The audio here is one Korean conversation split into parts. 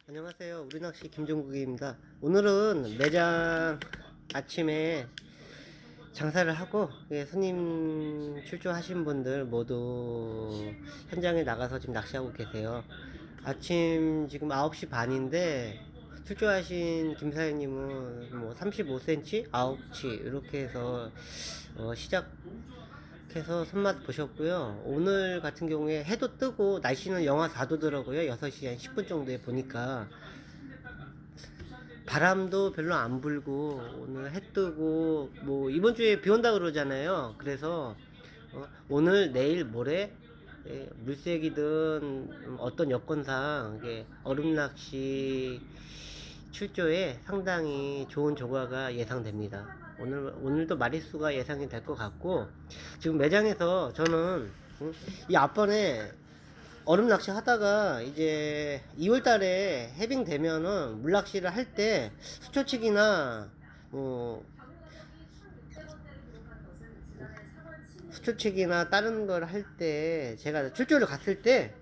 안녕하세요. 우리낚시 김종국입니다. 오늘은 매장 아침에 장사를 하고 손님 출조하신 분들 모두 현장에 나가서 지금 낚시하고 계세요. 아침 지금 9시 반인데 출조하신 김 사장님은 뭐 35cm, 9치 이렇게 해서 시작해서 손맛 보셨고요. 오늘 같은 경우에 해도 뜨고 날씨는 영하 4도더라고요. 6시 한 10분 정도에 보니까 바람도 별로 안 불고 오늘 해 뜨고 뭐 이번 주에 비 온다 그러잖아요. 그래서 오늘 내일 모레 물색이든 어떤 여건상 얼음 낚시 출조에 상당히 좋은 조과가 예상됩니다. 오늘도 마리수가 예상이 될 것 같고, 지금 매장에서 저는 이 앞번에 얼음 낚시 하다가 이제 2월 달에 해빙 되면은 물낚시를 할 때 수초치기나 뭐 수초치기나 다른 걸 할 때 제가 출조를 갔을 때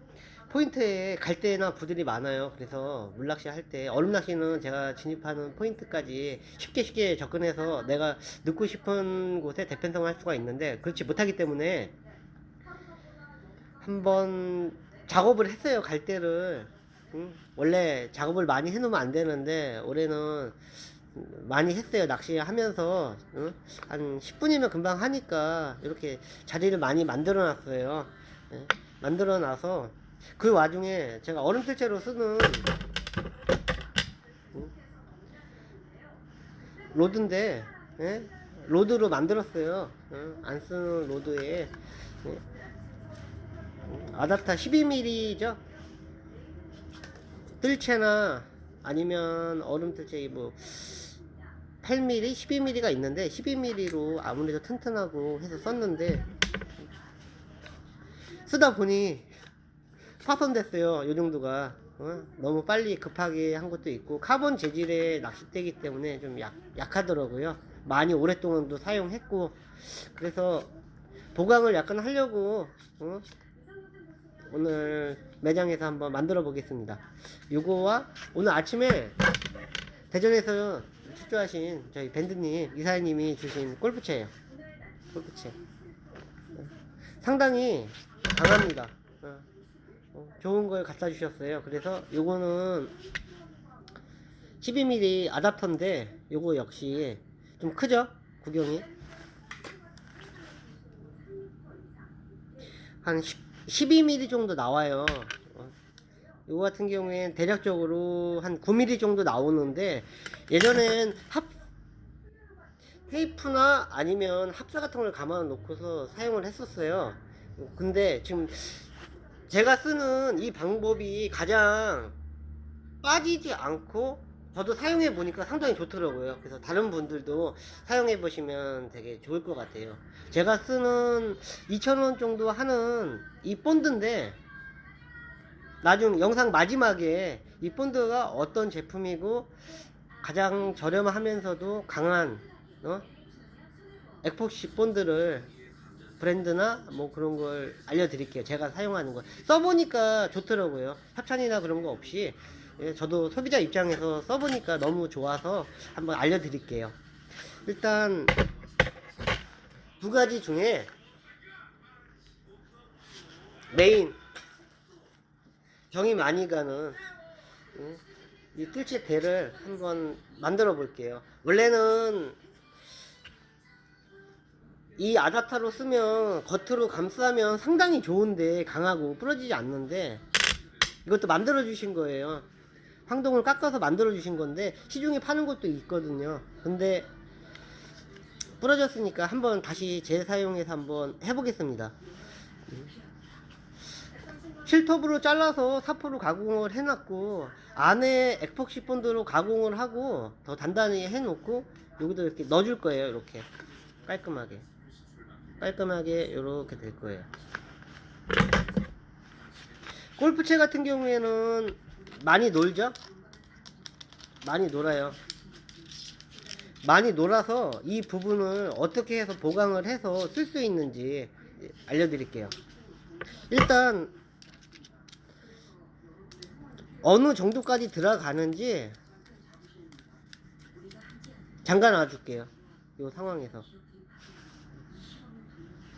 포인트에 갈대나 부들이 많아요. 그래서 물낚시 할 때 얼음 낚시는 제가 진입하는 포인트까지 쉽게 접근해서 내가 넣고 싶은 곳에 대편성을 할 수가 있는데 그렇지 못하기 때문에 한번 작업을 했어요. 갈대를 원래 작업을 많이 해놓으면 안 되는데 올해는 많이 했어요. 낚시하면서 한 10분이면 금방 하니까 이렇게 자리를 많이 만들어 놨어요. 만들어 놔서 그 와중에 제가 얼음 필체로 쓰는 로드인데 로드로 만들었어요. 안 쓰는 로드에 아답타 12mm죠. 뜰채나 아니면 얼음 뜰채 뭐 8mm, 12mm가 있는데 12mm로 아무래도 튼튼하고 해서 썼는데 쓰다 보니 파손됐어요. 요 정도가 너무 빨리 급하게 한 것도 있고 카본 재질의 낚싯대이기 때문에 좀 약하더라고요. 많이 오랫동안도 사용했고 그래서 보강을 약간 하려고 오늘 매장에서 한번 만들어 보겠습니다. 요거와 오늘 아침에 대전에서 출조하신 저희 밴드님 이사님이 주신 골프채예요. 골프채 상당히 강합니다. 좋은 걸 갖다 주셨어요. 그래서 요거는 12mm 아답터인데 요거 역시 좀 크죠? 구경이 한 12mm 정도 나와요. 요거 같은 경우엔 대략적으로 한 9mm 정도 나오는데 예전엔 테이프나 아니면 합사 같은 걸 감아 놓고서 사용을 했었어요. 근데 지금 제가 쓰는 이 방법이 가장 빠지지 않고 저도 사용해 보니까 상당히 좋더라고요. 그래서 다른 분들도 사용해 보시면 되게 좋을 것 같아요. 제가 쓰는 2,000원 정도 하는 이 본드인데 나중 영상 마지막에 이 본드가 어떤 제품이고 가장 저렴하면서도 강한 에폭시 본드를 브랜드나 뭐 그런 걸 알려드릴게요. 제가 사용하는 거 써보니까 좋더라고요. 협찬이나 그런 거 없이 저도 소비자 입장에서 써보니까 너무 좋아서 한번 알려드릴게요. 일단 두 가지 중에 메인 정이 많이 가는 이 뜰채 대를 한번 만들어 볼게요. 원래는 이 아다타로 쓰면 겉으로 감싸면 상당히 좋은데 강하고 부러지지 않는데 이것도 만들어 주신 거예요. 황동을 깎아서 만들어 주신 건데 시중에 파는 것도 있거든요. 근데 부러졌으니까 한번 다시 재사용해서 한번 해보겠습니다. 실톱으로 잘라서 사포로 가공을 해놨고 안에 에폭시 본드로 가공을 하고 더 단단히 해놓고 여기도 이렇게 넣어줄 거예요. 이렇게 깔끔하게 이렇게 될 거예요. 골프채 같은 경우에는 많이 놀죠? 많이 놀아요. 많이 놀아서 이 부분을 어떻게 해서 보강을 해서 쓸 수 있는지 알려드릴게요. 일단 어느 정도까지 들어가는지 잠가 놔줄게요. 요 상황에서.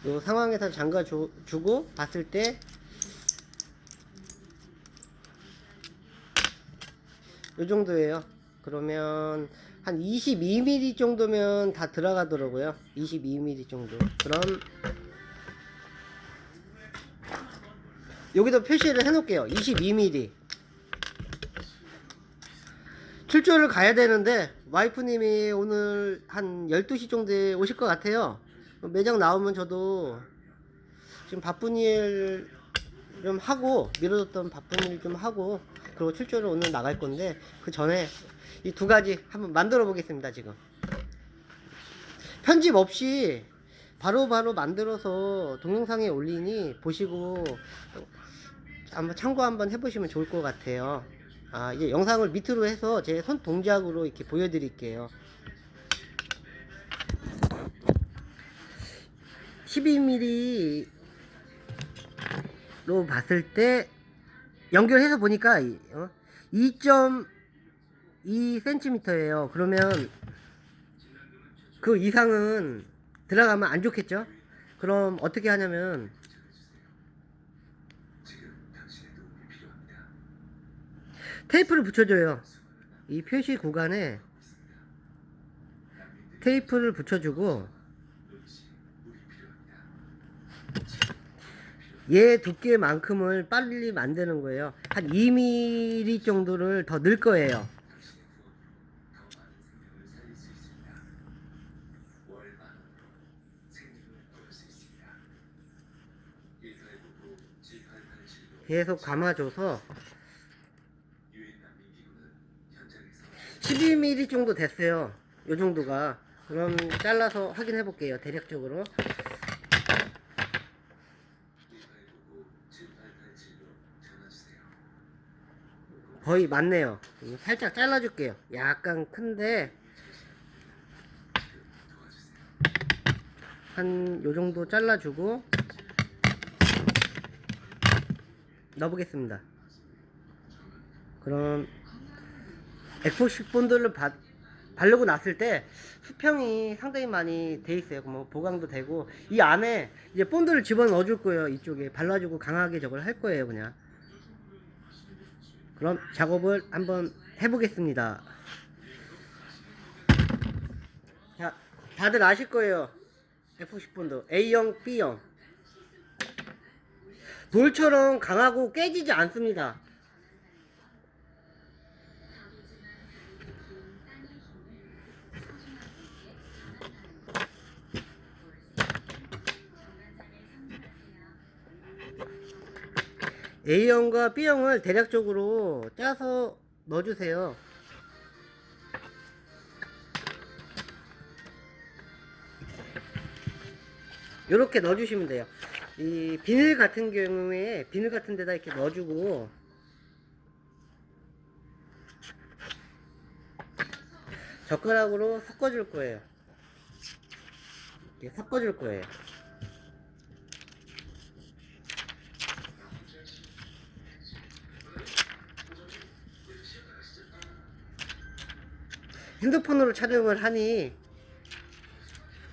요 상황에서 잠가 주고 봤을 때 요 정도예요. 그러면 한 22mm 정도면 다 들어가더라고요. 22mm 정도. 그럼 여기도 표시를 해 놓을게요. 22mm. 출조를 가야 되는데 와이프님이 오늘 한 12시 정도에 오실 것 같아요. 매장 나오면 저도 지금 바쁜 일 좀 하고, 미뤄뒀던 바쁜 일 좀 하고, 그리고 출조를 오늘 나갈 건데 그 전에 이 두 가지 한번 만들어 보겠습니다. 지금 편집 없이 바로바로 만들어서 동영상에 올리니 보시고 한번 참고 한번 해보시면 좋을 것 같아요. 이제 영상을 밑으로 해서 제 손 동작으로 이렇게 보여드릴게요. 12mm로 봤을 때 연결해서 보니까 2.2cm예요. 그러면 그 이상은 들어가면 안 좋겠죠? 그럼 어떻게 하냐면 테이프를 붙여줘요. 이 표시 구간에 테이프를 붙여주고 얘 두께만큼을 빨리 만드는 거예요. 한 2mm 정도를 더 넣을 거예요. 계속 감아줘서 12mm 정도 됐어요. 요 정도가. 그럼 잘라서 확인해 볼게요. 대략적으로. 거의 맞네요. 살짝 잘라줄게요. 약간 큰데 한 요 정도 잘라주고 넣어보겠습니다. 그럼 에포식 본드를 바르고 났을 때 수평이 상당히 많이 돼 있어요. 뭐 보강도 되고 이 안에 이제 본드를 집어 넣어 줄 거예요. 이쪽에 발라주고 강하게 저걸 할 거예요. 그냥. 그럼 작업을 한번 해보겠습니다. 자, 다들 아실 거예요. 에포식 본드 A형, B형. 돌처럼 강하고 깨지지 않습니다. A형과 B형을 대략적으로 짜서 넣어주세요. 이렇게 넣어주시면 돼요. 이 비닐 같은 경우에 비닐 같은 데다 이렇게 넣어주고 젓가락으로 섞어줄 거예요. 이렇게 섞어줄 거예요. 핸드폰으로 촬영을 하니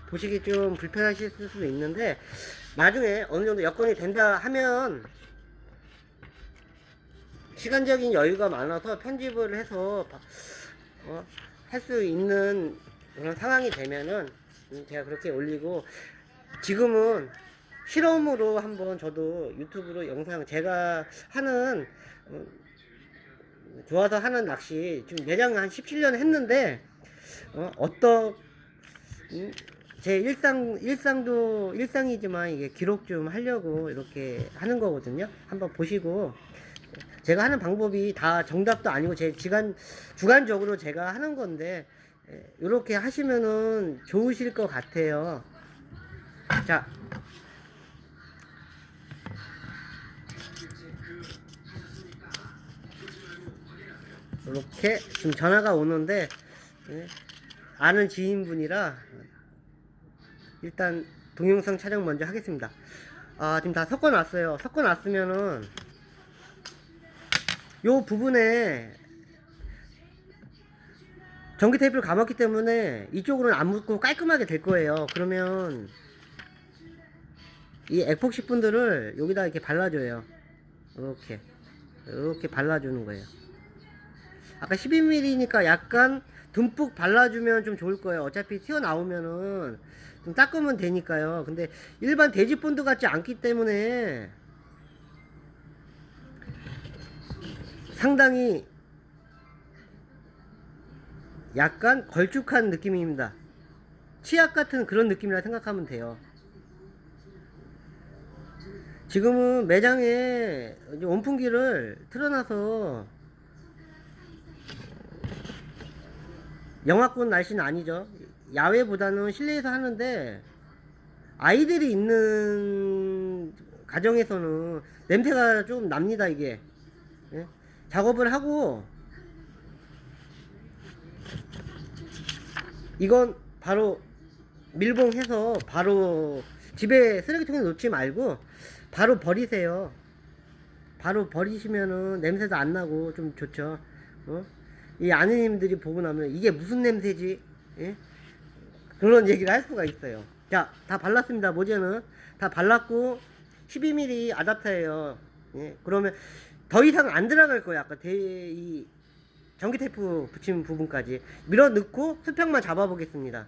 보시기 좀 불편하실 수도 있는데 나중에 어느 정도 여건이 된다 하면 시간적인 여유가 많아서 편집을 해서 할 수 있는 그런 상황이 되면은 제가 그렇게 올리고 지금은 실험으로 한번 저도 유튜브로 영상 제가 하는 좋아서 하는 낚시 지금 매장 한 17년 했는데 제 일상도 일상이지만 이게 기록 좀 하려고 이렇게 하는 거거든요. 한번 보시고 제가 하는 방법이 다 정답도 아니고 제 주관적으로 제가 하는 건데 이렇게 하시면은 좋으실 것 같아요. 자, 이렇게 지금 전화가 오는데 아는 지인분이라 일단 동영상 촬영 먼저 하겠습니다. 지금 다 섞어놨어요. 섞어놨으면은 요 부분에 전기 테이프를 감았기 때문에 이쪽으로는 안 묻고 깔끔하게 될 거예요. 그러면 이 에폭시 분들을 여기다 이렇게 발라줘요. 이렇게 발라주는 거예요. 아까 12mm니까 약간 듬뿍 발라주면 좀 좋을 거예요. 어차피 튀어나오면은 좀 닦으면 되니까요. 근데 일반 돼지 본드 같지 않기 때문에 상당히 약간 걸쭉한 느낌입니다. 치약 같은 그런 느낌이라 생각하면 돼요. 지금은 매장에 원풍기를 틀어놔서 영하권 날씨는 아니죠. 야외보다는 실내에서 하는데 아이들이 있는 가정에서는 냄새가 좀 납니다. 이게 예? 작업을 하고 이건 바로 밀봉해서 바로 집에 쓰레기통에 놓지 말고 바로 버리세요. 바로 버리시면은 냄새도 안 나고 좀 좋죠. 이 아내님들이 보고 나면 이게 무슨 냄새지? 예? 그런 얘기를 할 수가 있어요. 자, 다 발랐습니다. 모재는 다 발랐고 12mm 아답터예요. 예? 그러면 더 이상 안 들어갈 거예요. 아까 이 전기 테이프 붙인 부분까지 밀어 넣고 수평만 잡아 보겠습니다.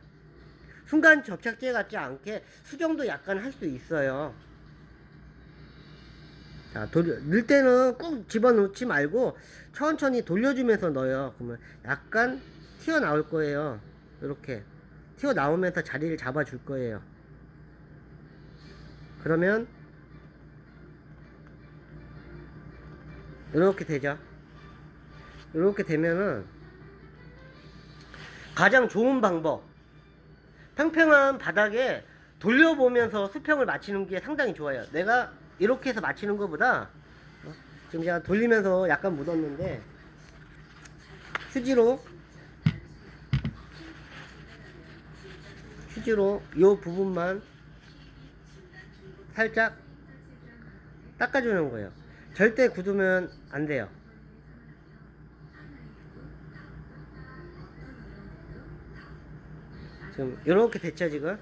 순간 접착제 같지 않게 수정도 약간 할 수 있어요. 자, 넣을 때는 꾹 집어넣지 말고 천천히 돌려주면서 넣어요. 그러면 약간 튀어나올 거예요. 이렇게 튀어나오면서 자리를 잡아줄 거예요. 그러면 이렇게 되죠. 이렇게 되면은 가장 좋은 방법, 평평한 바닥에 돌려보면서 수평을 맞추는 게 상당히 좋아요. 내가 이렇게 해서 맞추는 것보다 지금 제가 돌리면서 약간 묻었는데 휴지로 이 부분만 살짝 닦아주는 거예요. 절대 굳으면 안 돼요. 지금 이렇게 됐죠. 지금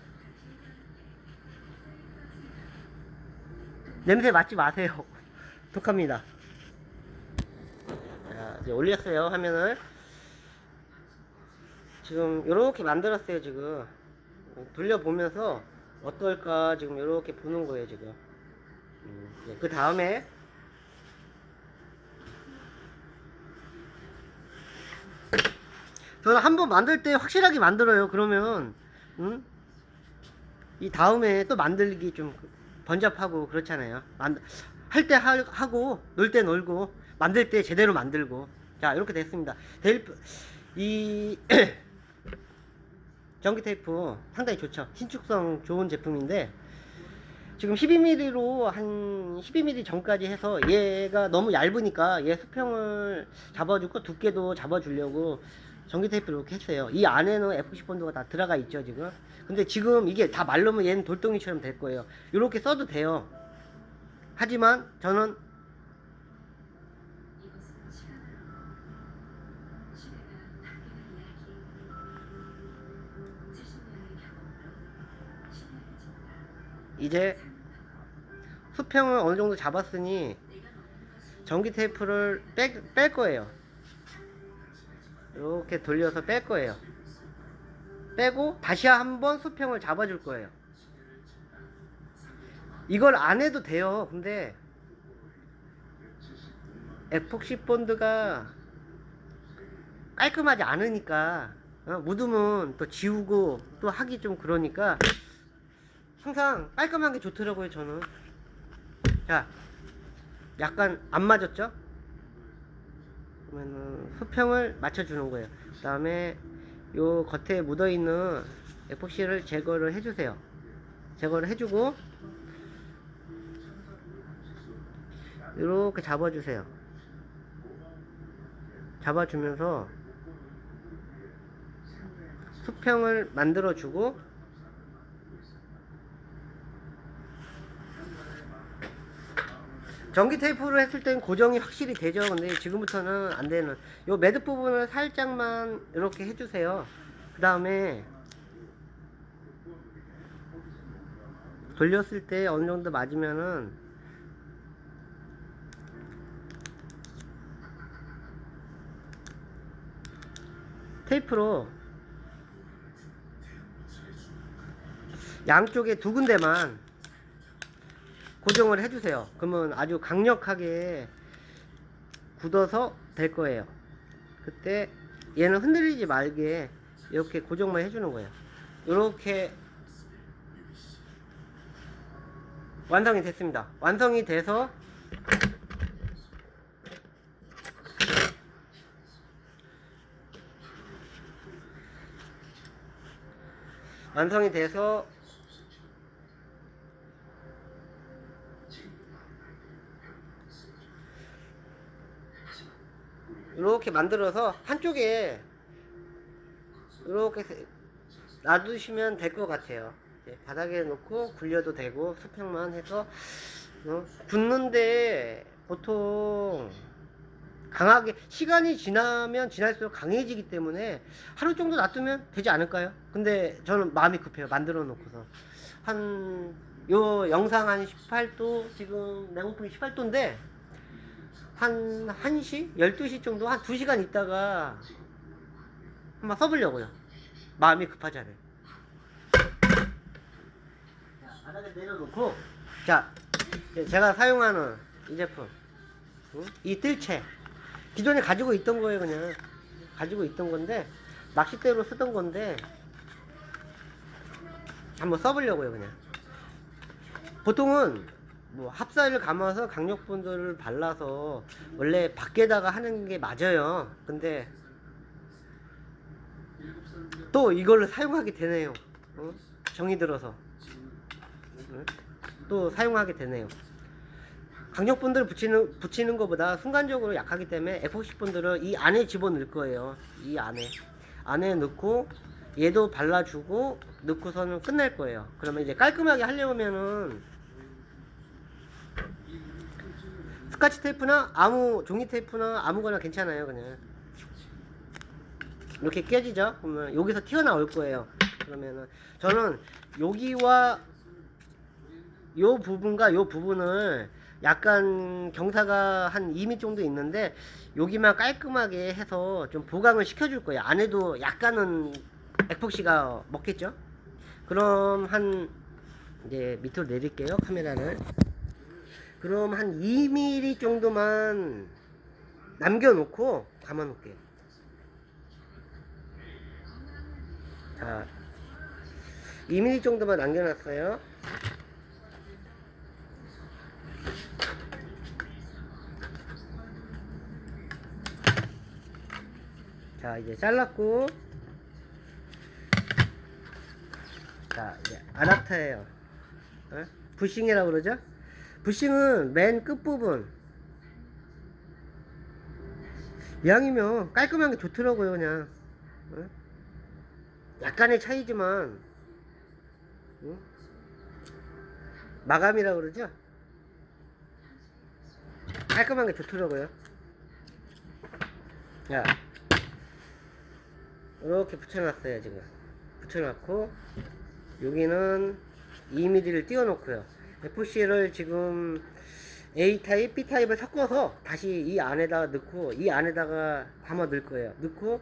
냄새 맡지 마세요. 독합니다. 자, 이제 올렸어요. 화면을 지금 이렇게 만들었어요. 지금 돌려보면서 어떨까 지금 이렇게 보는 거예요. 지금 그 다음에 저는 한번 만들 때 확실하게 만들어요. 그러면 이 다음에 또 만들기 좀 번잡하고 그렇잖아요. 할 때 하고 놀 때 놀고 만들 때 제대로 만들고. 자, 이렇게 됐습니다. 이 전기 테이프 상당히 좋죠. 신축성 좋은 제품인데 지금 12mm로 한 12mm 전까지 해서 얘가 너무 얇으니까 얘 수평을 잡아주고 두께도 잡아주려고 전기 테이프 이렇게 했어요. 이 안에는 FC 본드가 다 들어가 있죠. 지금 근데 지금 이게 다 말르면 얘는 돌덩이처럼 될 거예요. 이렇게 써도 돼요. 하지만 저는 이제 수평을 어느 정도 잡았으니 전기 테이프를 뺄 거예요. 이렇게 돌려서 뺄 거예요. 빼고 다시 한번 수평을 잡아줄 거예요. 이걸 안 해도 돼요. 근데 에폭시 본드가 깔끔하지 않으니까 묻으면 또 지우고 또 하기 좀 그러니까 항상 깔끔한 게 좋더라고요. 저는. 자, 약간 안 맞았죠? 그러면은 수평을 맞춰주는 거예요. 그 다음에 요 겉에 묻어있는 에폭시를 제거를 해주세요. 제거를 해주고 이렇게 잡아주세요. 잡아주면서 수평을 만들어주고 전기 테이프로 했을 땐 고정이 확실히 되죠. 근데 지금부터는 안 되는 요 매듭 부분을 살짝만 이렇게 해주세요. 그 다음에 돌렸을 때 어느 정도 맞으면은 테이프로 양쪽에 두 군데만 고정을 해주세요. 그러면 아주 강력하게 굳어서 될 거예요. 그때 얘는 흔들리지 말게 이렇게 고정만 해주는 거예요. 이렇게 완성이 됐습니다. 완성이 돼서 이렇게 만들어서 한쪽에 이렇게 놔두시면 될 것 같아요. 바닥에 놓고 굴려도 되고 수평만 해서 굳는데 보통 강하게 시간이 지나면 지날수록 강해지기 때문에 하루 정도 놔두면 되지 않을까요? 근데 저는 마음이 급해요. 만들어 놓고서 요 영상 한 18도 지금 내고풍이 18도인데 한 1시? 12시 정도 한 2시간 있다가 한번 써보려고요. 마음이 급하잖아요. 자, 바닥에 내려놓고 자, 제가 사용하는 이 제품 이 뜰채 기존에 가지고 있던 거예요. 그냥 가지고 있던 건데 낚싯대로 쓰던 건데 한번 써보려고요. 그냥 보통은 뭐 합사를 감아서 강력분들을 발라서 원래 밖에다가 하는 게 맞아요. 근데 또 이걸 사용하게 되네요. 정이 들어서 또 사용하게 되네요. 강력분들 붙이는 것보다 순간적으로 약하기 때문에 에폭시 분들은 이 안에 집어넣을 거예요. 이 안에 넣고 얘도 발라주고 넣고서는 끝낼 거예요. 그러면 이제 깔끔하게 하려면은 스카치 테이프나 종이 테이프나 아무거나 괜찮아요. 그냥 이렇게 깨지죠. 그러면 여기서 튀어나올 거예요. 그러면은 저는 여기와 요 부분과 요 부분을 약간 경사가 한 2mm 정도 있는데 여기만 깔끔하게 해서 좀 보강을 시켜줄 거예요. 안에도 약간은 에폭시가 먹겠죠. 그럼 한 이제 밑으로 내릴게요. 카메라를. 그럼 한 2mm 정도만 남겨놓고 감아놓을게요. 자, 2mm 정도만 남겨놨어요. 자, 이제 잘랐고, 자, 이제 아답터예요. 부싱이라고 그러죠? 부싱은 맨 끝부분. 이왕이면 깔끔한 게 좋더라고요, 그냥. 약간의 차이지만, 마감이라고 그러죠? 깔끔한 게 좋더라고요. 자, 이렇게 붙여놨어요. 지금 붙여놨고 여기는 2mm를 띄워놓고요. FC를 지금 A타입, B타입을 섞어서 다시 이 안에다가 넣고 이 안에다가 담아 넣을 거예요. 넣고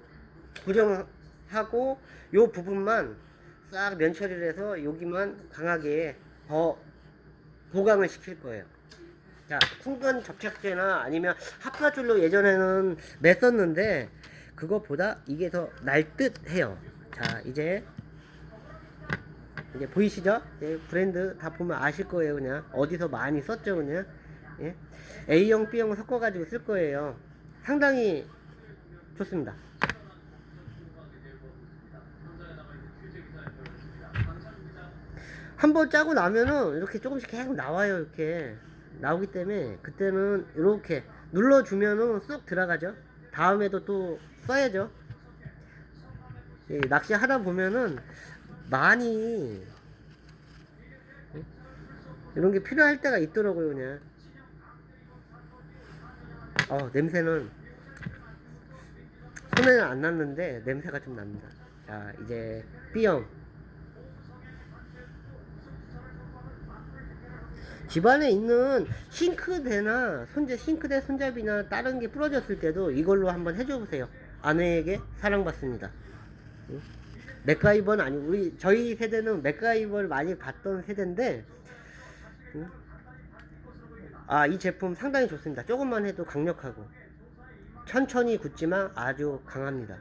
고정하고 요 부분만 싹 면 처리를 해서 여기만 강하게 더 보강을 시킬 거예요. 자, 순간 접착제나 아니면 합사줄로 예전에는 맸었는데 그것보다 이게 더 날 듯 해요. 자, 이제 보이시죠? 예, 브랜드 다 보면 아실 거예요. 그냥 어디서 많이 썼죠. 그냥 예? A형, B형 섞어 가지고 쓸 거예요. 상당히 좋습니다. 한번 짜고 나면은 이렇게 조금씩 계속 나와요. 이렇게 나오기 때문에 그때는 이렇게 눌러주면은 쏙 들어가죠. 다음에도 또 써야죠. 예, 낚시 하다 보면은 많이 이런 게 필요할 때가 있더라고요. 그냥 냄새는 손에는 안 났는데 냄새가 좀 납니다. 자, 이제 B형. 집안에 있는 싱크대나 싱크대 손잡이나 다른 게 부러졌을 때도 이걸로 한번 해줘 보세요. 아내에게 사랑받습니다. 응? 맥가이버는 아니고 저희 세대는 맥가이버를 많이 봤던 세대인데, 응? 이 제품 상당히 좋습니다. 조금만 해도 강력하고 천천히 굳지만 아주 강합니다.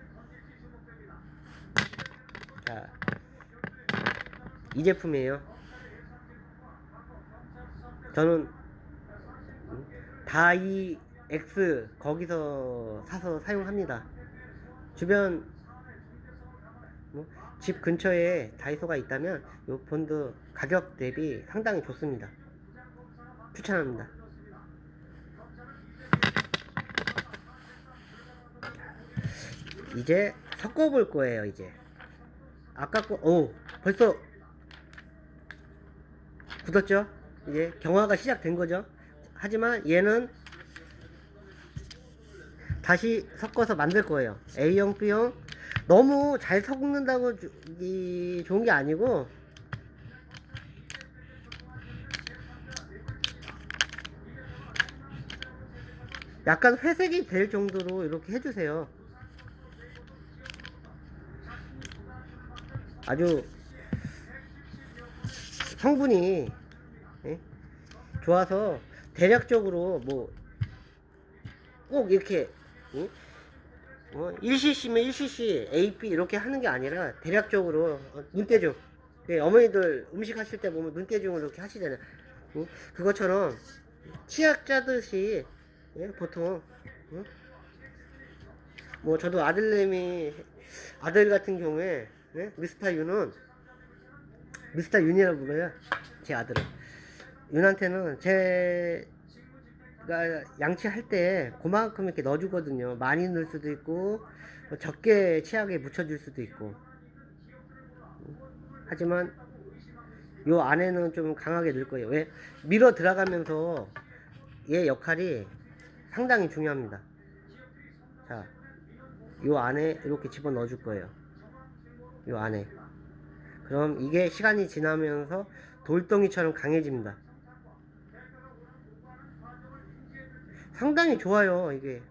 자, 이 제품이에요. 저는 다이 X 거기서 사서 사용합니다. 주변 집 근처에 다이소가 있다면 요 폰도 가격 대비 상당히 좋습니다. 추천합니다. 이제 섞어 볼 거예요. 이제 아까 벌써 굳었죠? 이제 경화가 시작된 거죠. 하지만 얘는 다시 섞어서 만들 거예요. A형, B형. 너무 잘 섞는다고 좋은 게 아니고, 약간 회색이 될 정도로 이렇게 해주세요. 아주 성분이 좋아서 대략적으로 꼭 이렇게 1cc면 1cc AP 이렇게 하는 게 아니라 대략적으로 눈대중, 어머니들 음식 하실 때 보면 눈대중을 이렇게 하시잖아요. 그것처럼 치약 짜듯이 보통 저도 아들 같은 경우에 미스터 윤이라고 불러요. 제 아들은. 윤한테는 제가 양치할 때 그만큼 이렇게 넣어주거든요. 많이 넣을 수도 있고 적게 치약에 묻혀줄 수도 있고. 하지만 요 안에는 좀 강하게 넣을 거예요. 왜? 밀어 들어가면서 얘 역할이 상당히 중요합니다. 자, 요 안에 이렇게 집어 넣어줄 거예요. 요 안에. 그럼 이게 시간이 지나면서 돌덩이처럼 강해집니다. 상당히 좋아요. 이게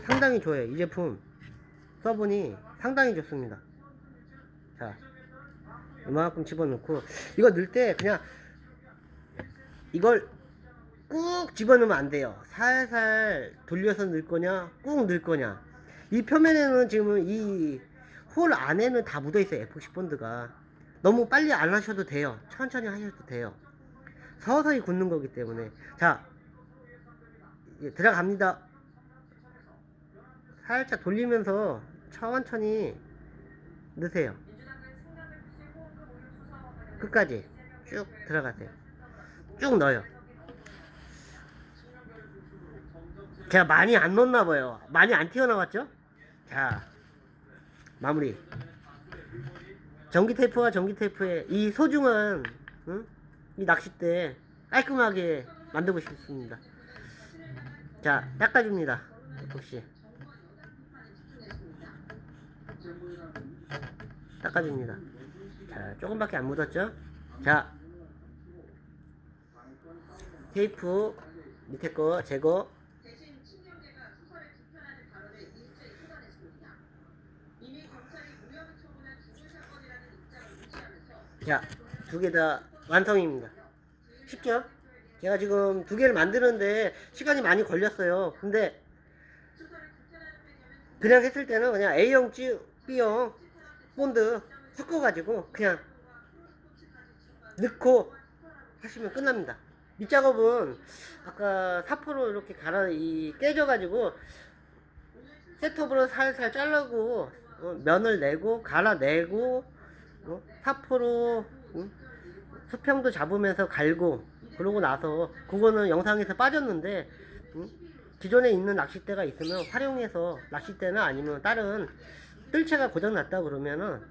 상당히 좋아요. 이 제품 써보니 상당히 좋습니다. 자, 이만큼 집어넣고, 이거 넣을 때 그냥 이걸 꾹 집어넣으면 안 돼요. 살살 돌려서 넣을 거냐 꾹 넣을 거냐. 이 표면에는 지금 이 홀 안에는 다 묻어 있어요. 에폭시 본드가. 너무 빨리 안 하셔도 돼요. 천천히 하셔도 돼요. 서서히 굳는 거기 때문에. 자, 들어갑니다. 살짝 돌리면서 천천히 넣으세요. 끝까지 쭉 들어가세요. 쭉 넣어요. 제가 많이 안 넣었나 봐요. 많이 안 튀어나왔죠? 자, 마무리. 전기 테이프와 전기 테이프의 이 소중한 이 낚싯대 깔끔하게 만들고 싶습니다. 자, 닦아줍니다. 혹시 닦아줍니다. 자, 조금밖에 안 묻었죠? 자, 테이프 밑에 거 제거. 자, 두 개 다 완성입니다. 쉽죠? 제가 지금 두 개를 만드는데 시간이 많이 걸렸어요. 근데 그냥 했을 때는 그냥 A형, B형 본드 섞어가지고 그냥 넣고 하시면 끝납니다. 밑작업은 아까 사포로 이렇게 깨져가지고 셋톱으로 살살 자르고 면을 내고 갈아내고 사포로 수평도 잡으면서 갈고, 그러고 나서 그거는 영상에서 빠졌는데 기존에 있는 낚싯대가 있으면 활용해서, 낚싯대나 아니면 다른 뜰채가 고장났다 그러면은,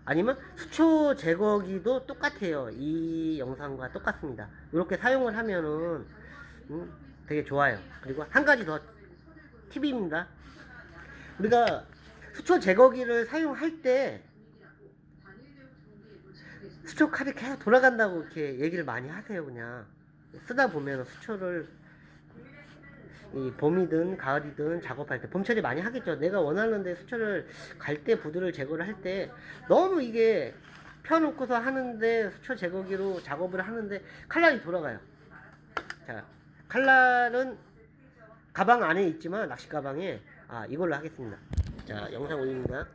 아니면 수초 제거기도 똑같아요. 이 영상과 똑같습니다. 이렇게 사용을 하면은 되게 좋아요. 그리고 한 가지 더 팁입니다. 우리가 수초 제거기를 사용할 때 수초 칼이 계속 돌아간다고 이렇게 얘기를 많이 하세요. 그냥 쓰다 보면 수초를 이 봄이든 가을이든 작업할 때 봄철이 많이 하겠죠. 내가 원하는데 수초를 갈대 부두를 제거를 할 때 너무 이게 펴놓고서 하는데 수초 제거기로 작업을 하는데 칼날이 돌아가요. 자, 칼날은 가방 안에 있지만 낚시 가방에 이걸로 하겠습니다. 자, 영상 올립니다.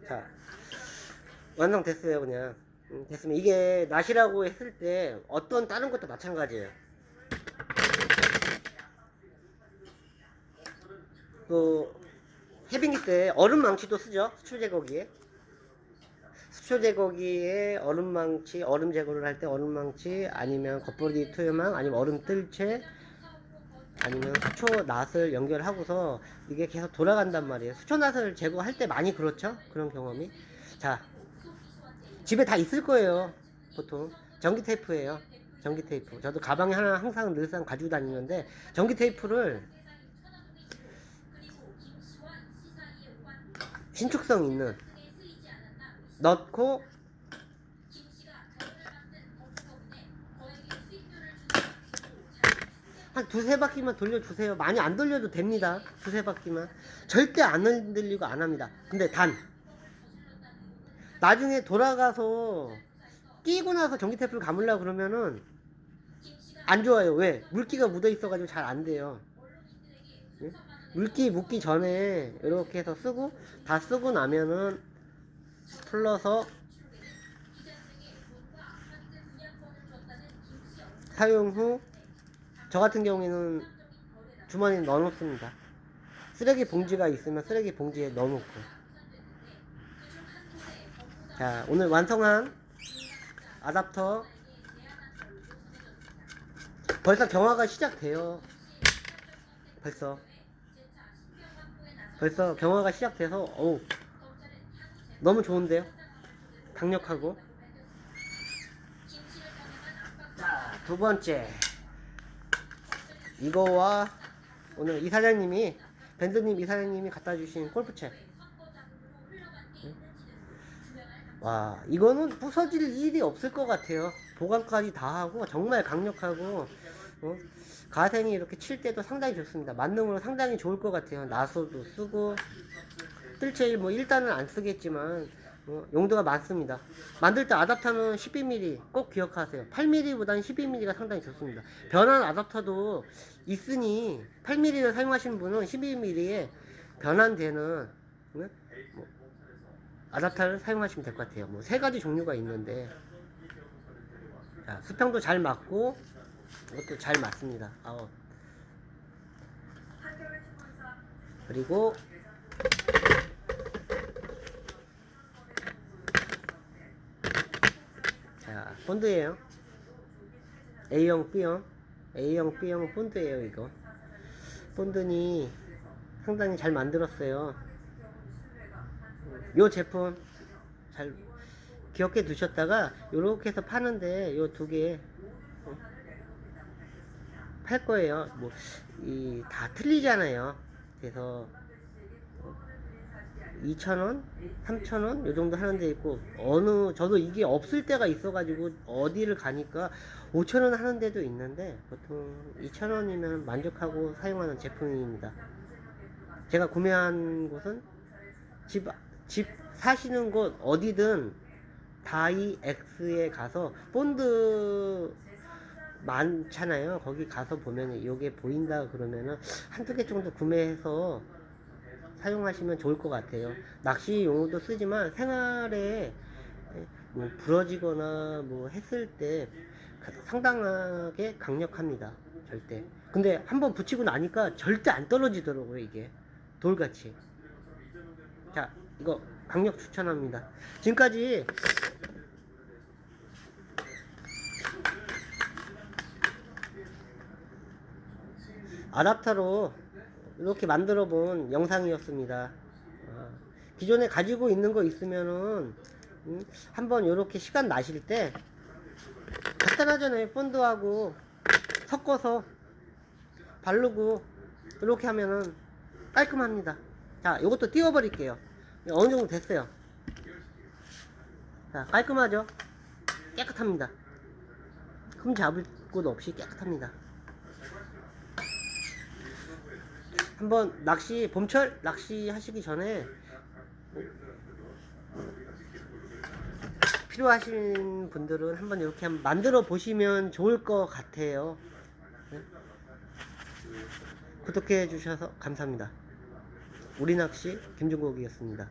자, 완성됐어요. 그냥 됐으면 이게 낫이라고 했을 때 어떤 다른 것도 마찬가지예요. 또 해빙기 때 얼음 망치도 쓰죠. 수초 제거기에. 수초 제거기에 얼음 망치, 얼음 제거를 할 때 얼음 망치, 아니면 겉보리 투여망, 아니면 얼음 뜰채, 아니면 수초 낫을 연결하고서 이게 계속 돌아간단 말이에요. 수초 낫을 제거할 때 많이 그렇죠? 그런 경험이. 자, 집에 다 있을 거예요. 보통 전기 테이프예요. 전기 테이프. 저도 가방에 하나 항상 늘상 가지고 다니는데 전기 테이프를 신축성 있는 넣고 한 두세 바퀴만 돌려주세요. 많이 안 돌려도 됩니다. 두세 바퀴만. 절대 안 흔들리고 안 합니다. 근데 단 나중에 돌아가서 끼고 나서 전기 테이프를 감으려고 그러면은 안 좋아요. 왜? 물기가 묻어 있어가지고 잘 안 돼요. 예? 물기 묻기 전에 이렇게 해서 쓰고 다 쓰고 나면은 풀러서 사용 후 저 같은 경우에는 주머니에 넣어놓습니다. 쓰레기 봉지가 있으면 쓰레기 봉지에 넣어놓고. 자, 오늘 완성한 아답터 벌써 경화가 시작돼요. 벌써 경화가 시작돼서 너무 좋은데요. 강력하고. 자, 두 번째 이거와 오늘 이사장님이 밴드님 이사장님이 갖다 주신 골프채. 와, 이거는 부서질 일이 없을 것 같아요. 보강까지 다 하고 정말 강력하고 가생이 이렇게 칠 때도 상당히 좋습니다. 만능으로 상당히 좋을 것 같아요. 나소도 쓰고 뜰채일 뭐 일단은 안 쓰겠지만 용도가 많습니다. 만들 때 아답터는 12mm 꼭 기억하세요. 8mm보다는 12mm가 상당히 좋습니다. 변환 아답터도 있으니 8mm를 사용하시는 분은 12mm에 변환되는 뭐 아답터를 사용하시면 될 것 같아요. 뭐 세 가지 종류가 있는데 자, 수평도 잘 맞고 이것도 잘 맞습니다. 그리고 자, 본드예요. A형, B형, A형, B형 본드예요. 이거 본드니 상당히 잘 만들었어요. 요 제품 잘 기억해 두셨다가 요렇게 해서 파는데 요 두 개 팔 거예요. 뭐 이 다 틀리잖아요. 그래서 2,000원, 3,000원 요 정도 하는 데 있고 저도 이게 없을 때가 있어가지고 어디를 가니까 5,000원 하는 데도 있는데 보통 2,000원이면 만족하고 사용하는 제품입니다. 제가 구매한 곳은 집 사시는 곳 어디든 다이엑스에 가서 본드 많잖아요. 거기 가서 보면 요게 보인다 그러면은 한두 개 정도 구매해서 사용하시면 좋을 것 같아요. 낚시 용어도 쓰지만 생활에 뭐 부러지거나 뭐 했을 때 상당하게 강력합니다. 절대. 근데 한번 붙이고 나니까 절대 안 떨어지더라고요. 이게 돌같이. 자, 이거 강력 추천합니다. 지금까지 아답터로 이렇게 만들어 본 영상이었습니다. 기존에 가지고 있는 거 있으면은 한번 요렇게 시간 나실 때 간단하잖아요. 본드하고 섞어서 바르고 이렇게 하면은 깔끔합니다. 자, 요것도 띄워 버릴게요. 어느 정도 됐어요. 자, 깔끔하죠? 깨끗합니다. 흠 잡을 곳 없이 깨끗합니다. 한번 봄철 낚시 하시기 전에 필요하신 분들은 한번 이렇게 한번 만들어 보시면 좋을 것 같아요. 네? 구독해 주셔서 감사합니다. 우리 낚시 김종국이었습니다.